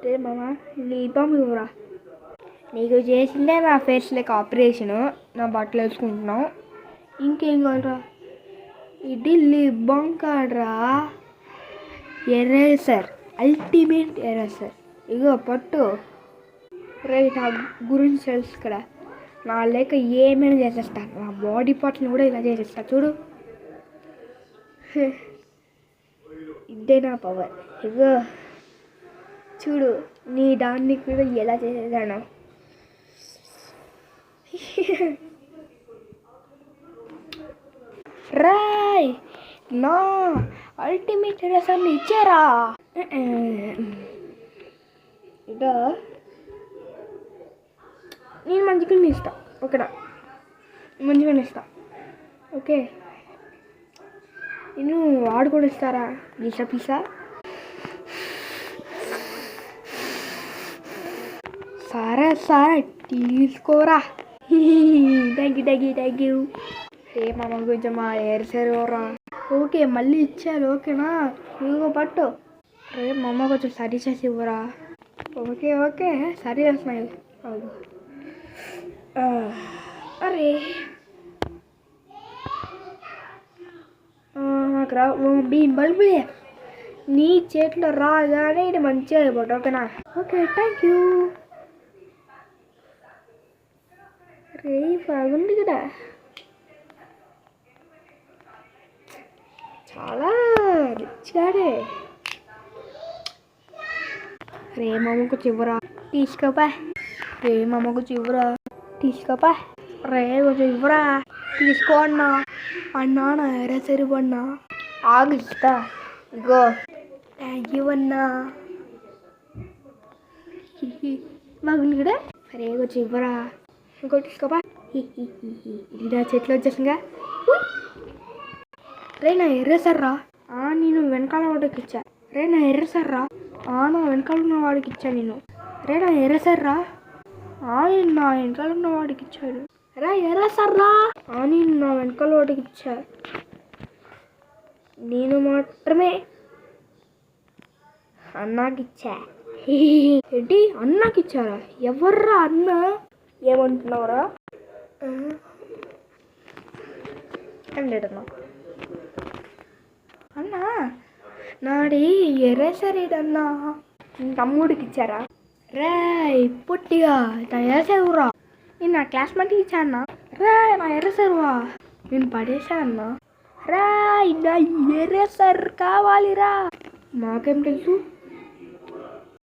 రే మామ లీపం ఇవ్వరా. నీకు చేసిందే నా ఫేస్లోకి ఆపరేషను, నా బట్టలు వేసుకుంటున్నావు, ఇంకేం కావాలరా? ఇది లిబ్బం కాడరా, ఎరేసర్, అల్టిమేట్ ఎరేసర్. ఇగో పట్టు. రైట్ నా గురించి తెలుసు ఇక్కడ. నా లేక ఏమైనా చేసేస్తాను, నా బాడీ పార్ట్స్ని కూడా ఇలా చేసేస్తా చూడు. ఇదే నా పవర్. ఇగో చూడు నీ దాన్ని కూడా ఎలా చేసేసాను. రాయ్ నా అల్టిమేట్ ఎరేసర్ని ఇచ్చారా? ఇదో నేను మంచిగానే ఇస్తా, ఓకేనా? మంచిగానే ఇస్తా, ఓకే. నేను వాడు కూడా ఇస్తారా పిసా? సరే తీసుకోరా. Thank you. ఏ మామ కొంచెం మా ఏరిసారా? ఓకే మళ్ళీ ఇచ్చారు, ఓకేనా? ఇదిగో పట్టు. రే మామ కొంచెం సరి చేసి ఇవ్వరా. ఓకే సరి చేస్తున్నాయి. అరే నాకు రా బల్బులే నీ చేతిలో రాగానే ఇది మంచిగా అయిపోతా, ఓకేనా? Okay thank you. రే బాగుంది కదా, చాలా రిచ్గానే. రే మామకు చివరా తీసుకోపా. రే మామకు చివరా తీసుకోపా. రే కొంచెం ఇవ్వరా. తీసుకో అన్నా. నా ఎరేసరి అన్నా. ఆగు ఇస్తా. ఇగో థ్యాంక్ యూ అన్నా. బాగుంది కదా. రే కొంచెం ఇవ్వరా. ఇంకో తీసుకోపా. ఇది నా చెట్లు వచ్చేసిందిగా. రే నా ఎర్రసర్రా. నేను వెనకాల వాడికి ఇచ్చా. రే నా ఎర్రసర్రా. నా వెనకాల ఉన్న వాడికి ఇచ్చా నేను. రే నా ఎర్రసర్రా. నేను నా వెనకాల ఉన్న వాడికి ఇచ్చాడు. రా ఎర్రసర్రా. నేను నా వెనకాల వాడికి ఇచ్చా. నేను మాత్రమే అన్నాకి ఇచ్చా. ఏంటి అన్నాకి ఇచ్చారా? ఎవర్రా అన్న? ఏమంటున్నావురా? అన్నా నాడి ఎరేసరేడన్నా తమ్ముడికి ఇచ్చారా? రే పొట్టిగా నా ఎరసరురా. నేను నా క్లాస్మేట్కి ఇచ్చా అన్నా. రే నా ఎరసరువా నేను పడేసా అన్నా. రా నా ఎరేసర్ కావాలిరా. మాకేం తెలుసు.